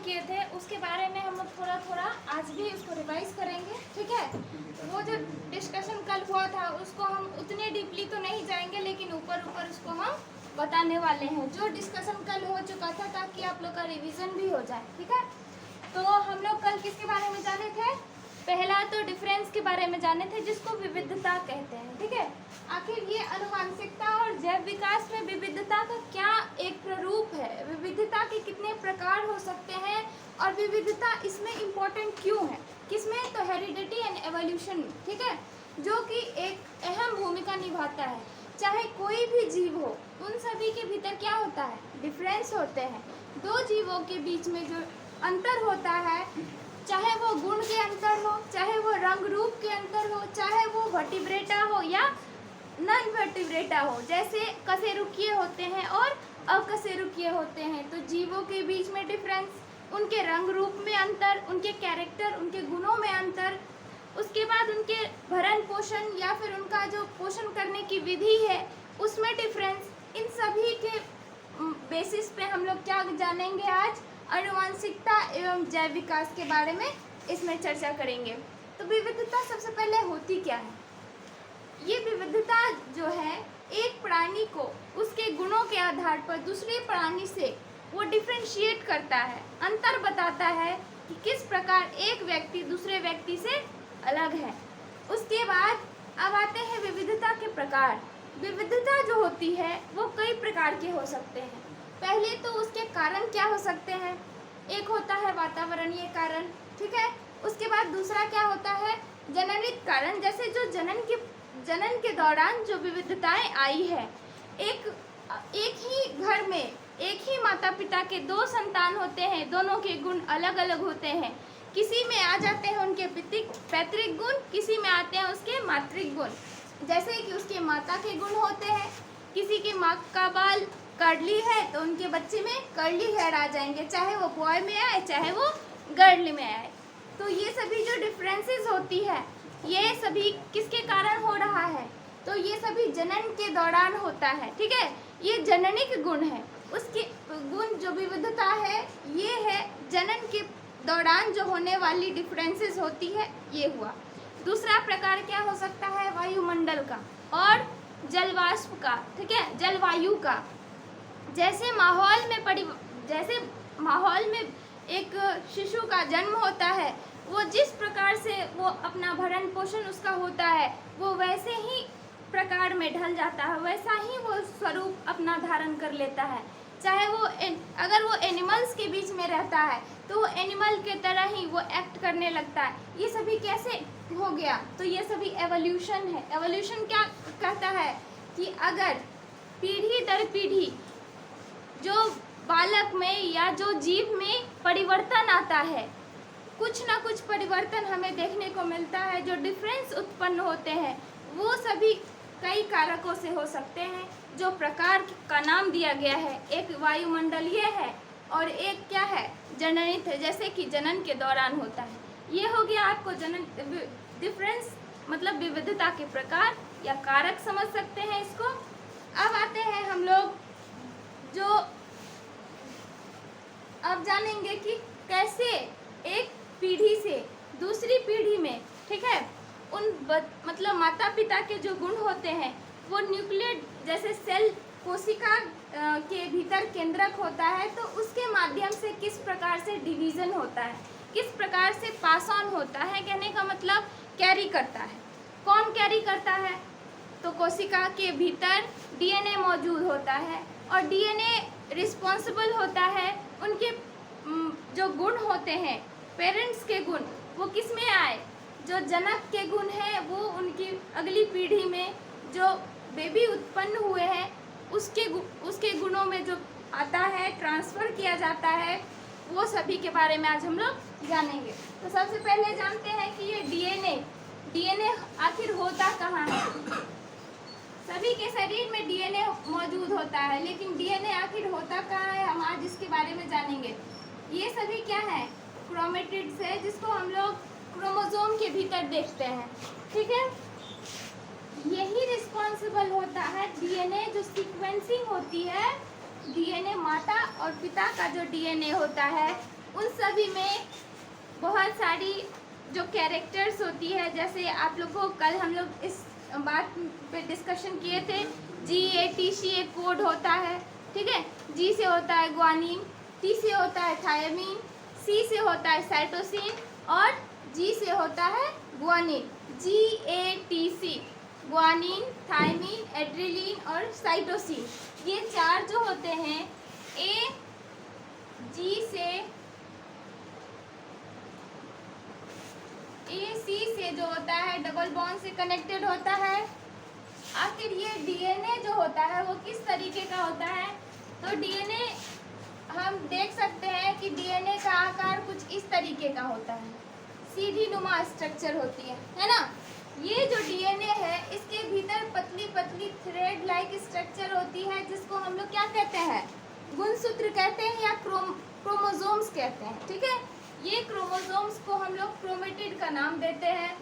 किए थे उसके बारे में हम लोग थोड़ा थोड़ा आज भी उसको रिवाइज करेंगे, ठीक है। वो जो डिस्कशन कल हुआ था उसको हम उतने डीपली तो नहीं जाएंगे, लेकिन ऊपर ऊपर उसको हम बताने वाले हैं जो डिस्कशन कल हो चुका था, ताकि आप लोग का रिवीजन भी हो जाए, ठीक है। तो हम लोग कल किसके बारे में जाने थे? पहला तो डिफरेंस के बारे में जाने थे, जिसको विविधता कहते हैं, ठीक है। आखिर ये आनुवांशिकता और जैव विकास में विविधता का क्या एक प्रारूप है, विविधता के कितने प्रकार हो सकते हैं और विविधता इसमें इम्पोर्टेंट क्यों है, किसमें? तो हेरिडिटी एंड एवोल्यूशन में, ठीक है, जो कि एक अहम भूमिका निभाता है। चाहे कोई भी जीव हो, उन सभी के भीतर क्या होता है? डिफरेंस होते हैं। दो जीवों के बीच में जो अंतर होता है, चाहे वो गुण के अंतर हो, चाहे वो रंग रूप के अंतर हो, चाहे वो वर्टिब्रेटा हो या नॉन वर्टिब्रेटा हो, जैसे कशेरुकीय होते हैं और अकशेरुकीय होते हैं, तो जीवों के बीच में डिफरेंस, उनके रंग रूप में अंतर, उनके कैरेक्टर, उनके गुणों में अंतर, उसके बाद उनके भरण पोषण या फिर उनका जो पोषण करने की विधि है उसमें डिफरेंस, इन सभी के बेसिस पे हम लोग क्या जानेंगे आज? आनुवांशिकता एवं जैव विकास के बारे में इसमें चर्चा करेंगे। तो विविधता सबसे पहले होती क्या है? ये विविधता जो है एक प्राणी को उसके गुणों के आधार पर दूसरे प्राणी से वो डिफरेंशिएट करता है, अंतर बताता है कि किस प्रकार एक व्यक्ति दूसरे व्यक्ति से अलग है। उसके बाद अब आते हैं विविधता के प्रकार। विविधता जो होती है वो कई प्रकार के हो सकते हैं। पहले तो उसके कारण क्या हो सकते हैं? एक होता है वातावरणीय कारण, ठीक है। उसके बाद दूसरा क्या होता है? जननित कारण, जैसे जो जनन के दौरान जो विविधताएं आई है, एक ही घर में एक ही माता पिता के दो संतान होते हैं, दोनों के गुण अलग अलग होते हैं। किसी में आ जाते हैं उनके पैतृक गुण, किसी में आते हैं उसके मातृक गुण। जैसे कि उसके माता के गुण होते हैं, किसी की माँ का बाल कर्ली है तो उनके बच्चे में कर्ली हेयर आ जाएंगे, चाहे वो बॉय में आए चाहे वो गर्ल में आए। तो ये सभी जो डिफरेंसेस होती है, ये सभी किसके कारण हो रहा है? तो ये सभी जनन के दौरान होता है, ठीक है। ये जननिक गुण है। उसके गुण जो विविधता है ये है जनन के दौरान जो होने वाली डिफरेंसेस होती है, ये हुआ। दूसरा प्रकार क्या हो सकता है? वायुमंडल का और जलवाष्प का, ठीक है, जलवायु का। जैसे माहौल में एक शिशु का जन्म होता है, वो जिस प्रकार से वो अपना भरण पोषण उसका होता है, वो वैसे ही प्रकार में ढल जाता है, वैसा ही वो स्वरूप अपना धारण कर लेता है। चाहे वो अगर वो एनिमल्स के बीच में रहता है तो वो एनिमल के तरह ही वो एक्ट करने लगता है। ये सभी कैसे हो गया? तो ये सभी एवोल्यूशन है। एवोल्यूशन क्या कहता है कि अगर पीढ़ी दर पीढ़ी जो बालक में या जो जीव में परिवर्तन आता है, कुछ ना कुछ परिवर्तन हमें देखने को मिलता है, जो डिफरेंस उत्पन्न होते हैं, वो सभी कई कारकों से हो सकते हैं। जो प्रकार का नाम दिया गया है, एक वायुमंडलीय है और एक क्या है? जननित है, जैसे कि जनन के दौरान होता है। ये हो गया आपको डिफरेंस मतलब विविधता के प्रकार या कारक समझ सकते हैं इसको। अब आते हैं हम लोग जो अब जानेंगे कि कैसे एक पीढ़ी से दूसरी पीढ़ी में, ठीक है, मतलब माता पिता के जो गुण होते हैं वो न्यूक्लियर जैसे सेल कोशिका के भीतर केंद्रक होता है, तो उसके माध्यम से किस प्रकार से डिवीज़न होता है, किस प्रकार से पास ऑन होता है। कहने का मतलब कैरी करता है। कौन कैरी करता है? तो कोशिका के भीतर डीएनए मौजूद होता है और डीएनए रिस्पॉन्सिबल होता है। उनके जो गुण होते हैं, पेरेंट्स के गुण, वो किस में आए? जो जनक के गुण हैं वो उनकी अगली पीढ़ी में जो बेबी उत्पन्न हुए हैं उसके गुणों में जो आता है, ट्रांसफ़र किया जाता है, वो सभी के बारे में आज हम लोग जानेंगे। तो सबसे पहले जानते हैं कि ये डीएनए आखिर होता कहाँ है। सभी के शरीर में डीएनए मौजूद होता है, लेकिन डीएनए आखिर होता कहाँ है, हम आज इसके बारे में जानेंगे। ये सभी क्या है? क्रोमेटिड्स है, जिसको हम लोग क्रोमोसोम के भीतर देखते हैं, ठीक है। यही रिस्पॉन्सिबल होता है डीएनए जो सीक्वेंसिंग होती है, डीएनए माता और पिता का जो डीएनए होता है उन सभी में बहुत सारी जो कैरेक्टर्स होती है, जैसे आप लोग को कल हम लोग इस बात पे डिस्कशन किए थे, GATC एक कोड होता है, ठीक है। G से होता है ग्वानिन, T से होता है थायमीन, C से होता है साइटोसिन और G से होता है guanine. GATC guanine, thymine, adrenaline और साइटोसिन, ये चार जो होते हैं C से जो होता है डबल बॉन्ड से कनेक्टेड होता है। आखिर ये DNA जो होता है वो किस तरीके का होता है? तो DNA हम देख सकते हैं कि DNA का आकार कुछ इस तरीके का होता है, सीधी नुमा स्ट्रक्चर होती है ना। ये जो DNA है इसके भीतर पतली पतली थ्रेड लाइक स्ट्रक्चर होती है, जिसको हम लोग क्या कहते हैं? गुणसूत्र कहते हैं या क्रोमोसोम्स कहते हैं, ठीक है। ये क्रोमोसोम्स को हम लोग क्रोमेटिड का नाम देते हैं।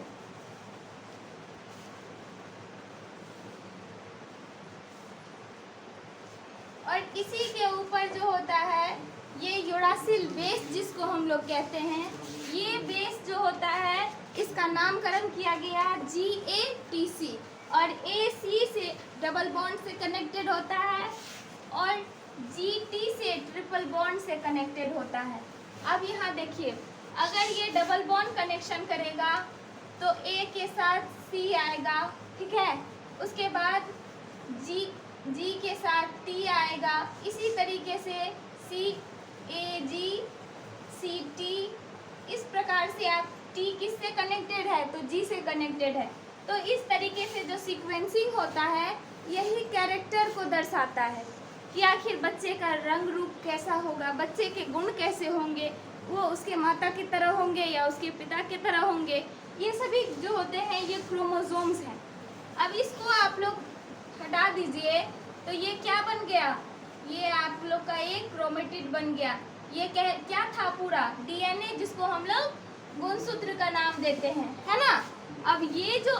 और इसी के ऊपर जो होता है ये यूरासिल बेस जिसको हम लोग कहते हैं, ये बेस जो होता है इसका नामकरण किया गया है GATC और AC से डबल बॉन्ड से कनेक्टेड होता है और GT से ट्रिपल बॉन्ड से कनेक्टेड होता है। अब यहाँ देखिए, अगर ये डबल बॉन्ड कनेक्शन करेगा तो A के साथ C आएगा, ठीक है। उसके बाद G के साथ T आएगा, इसी तरीके से CAG CT, इस प्रकार से आप T किससे कनेक्टेड है? तो G से कनेक्टेड है। तो इस तरीके से जो सीक्वेंसिंग होता है यही कैरेक्टर को दर्शाता है कि आखिर बच्चे का रंग रूप कैसा होगा, बच्चे के गुण कैसे होंगे, वो उसके माता की तरह होंगे या उसके पिता की तरह होंगे। ये सभी जो होते हैं ये क्रोमोसोम्स हैं। अब इसको आप लोग हटा दीजिए तो ये क्या बन गया? ये आप लोग का एक क्रोमेटिड बन गया। ये क्या था? पूरा DNA, जिसको हम लोग गुणसूत्र का नाम देते हैं, है ना। अब ये जो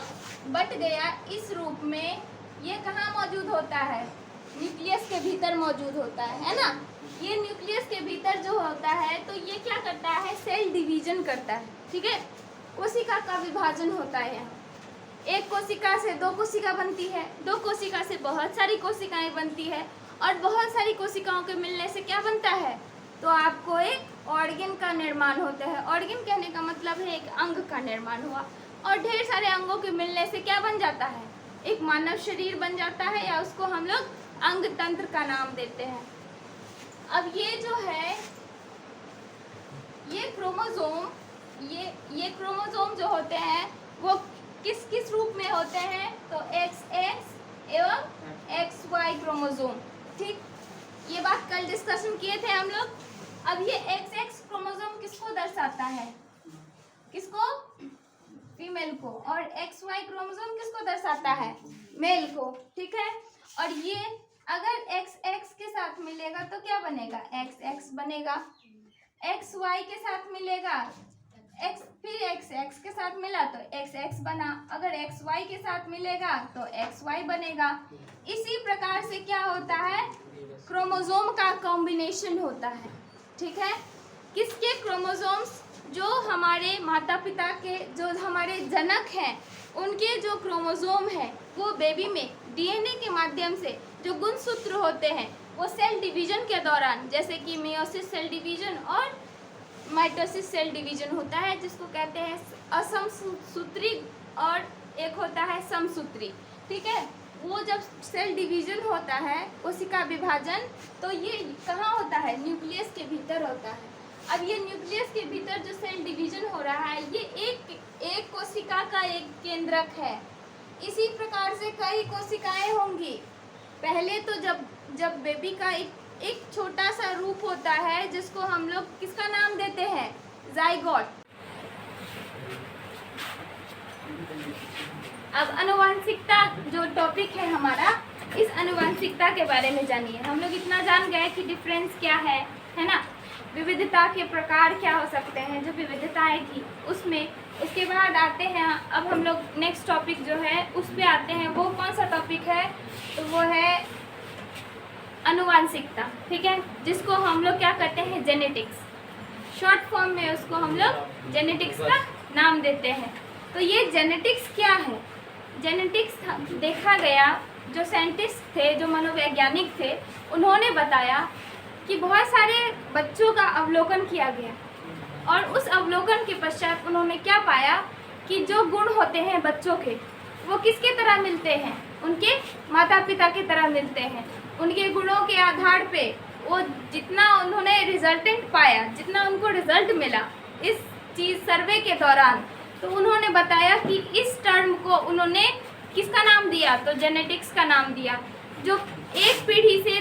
बट गया इस रूप में, ये कहाँ मौजूद होता है? न्यूक्लियस के भीतर मौजूद होता है ना। ये न्यूक्लियस के भीतर जो होता है तो ये क्या करता है? सेल डिवीजन करता है, ठीक है। कोशिका का विभाजन होता है यहाँ। एक कोशिका से दो कोशिका बनती है, दो कोशिका से बहुत सारी कोशिकाएं बनती है और बहुत सारी कोशिकाओं के मिलने से क्या बनता है? तो आपको एक ऑर्गन का निर्माण होता है। ऑर्गन कहने का मतलब है एक अंग का निर्माण हुआ और ढेर सारे अंगों के मिलने से क्या बन जाता है? एक मानव शरीर बन जाता है या उसको हम लोग अंग तंत्र का नाम देते हैं। अब ये जो है ये क्रोमोसोम, ये क्रोमोसोम जो होते हैं वो किस किस रूप में होते हैं? तो XX एवं XY क्रोमोसोम, ठीक। ये बात कल डिस्कशन किए थे हम लोग। अब ये XX क्रोमोसोम किसको दर्शाता है? किसको? फीमेल को। और XY क्रोमोसोम किसको दर्शाता है? मेल को, ठीक है। और ये अगर XX के साथ मिलेगा तो क्या बनेगा? XX बनेगा। XY के साथ मिलेगा, फिर XX के साथ मिला तो XX बना। अगर XY के साथ मिलेगा तो XY बनेगा। इसी प्रकार से क्या होता है? क्रोमोसोम का कॉम्बिनेशन होता है, ठीक है। किसके क्रोमोसोम्स? जो हमारे माता पिता के, जो हमारे जनक हैं, उनके जो क्रोमोसोम है वो बेबी में DNA के माध्यम से जो गुणसूत्र होते हैं वो सेल डिवीजन के दौरान, जैसे कि मियोसिस सेल डिवीजन और माइटोसिस सेल डिवीजन होता है, जिसको कहते हैं असमसूत्री और एक होता है समसूत्री, ठीक है। वो जब सेल डिवीजन होता है, कोशिका विभाजन, तो ये कहाँ होता है? न्यूक्लियस के भीतर होता है। अब ये न्यूक्लियस के भीतर जो सेल डिवीजन हो रहा है ये एक कोशिका का एक केंद्रक है। इसी प्रकार से कई कोशिकाएं होंगी। पहले तो जब बेबी का एक छोटा सा रूप होता है जिसको हम लोग किसका नाम देते हैं? जाइगोट। अब आनुवंशिकता जो टॉपिक है हमारा, इस आनुवंशिकता के बारे में जानिए। हम लोग इतना जान गए कि डिफरेंस क्या है ना। विविधता के प्रकार क्या हो सकते हैं, जो विविधताएं थी उसमें। उसके बाद आते हैं अब हम लोग नेक्स्ट टॉपिक जो है उस पे आते हैं। वो कौन सा टॉपिक है? तो वो है आनुवंशिकता, ठीक है, जिसको हम लोग क्या करते हैं? जेनेटिक्स। शॉर्ट फॉर्म में उसको हम लोग जेनेटिक्स का नाम देते हैं। तो ये जेनेटिक्स क्या है? जेनेटिक्स देखा गया, जो साइंटिस्ट थे, जो मनोवैज्ञानिक थे, उन्होंने बताया कि बहुत सारे बच्चों का अवलोकन किया गया और उस अवलोकन के पश्चात उन्होंने क्या पाया कि जो गुण होते हैं बच्चों के, वो किसके तरह मिलते हैं? उनके माता पिता की तरह मिलते हैं। उनके गुणों के आधार पे वो जितना उन्होंने रिजल्टेंट पाया, जितना उनको रिजल्ट मिला इस चीज़ सर्वे के दौरान, तो उन्होंने बताया कि इस टर्म को उन्होंने किसका नाम दिया? तो जेनेटिक्स का नाम दिया, जो एक पीढ़ी से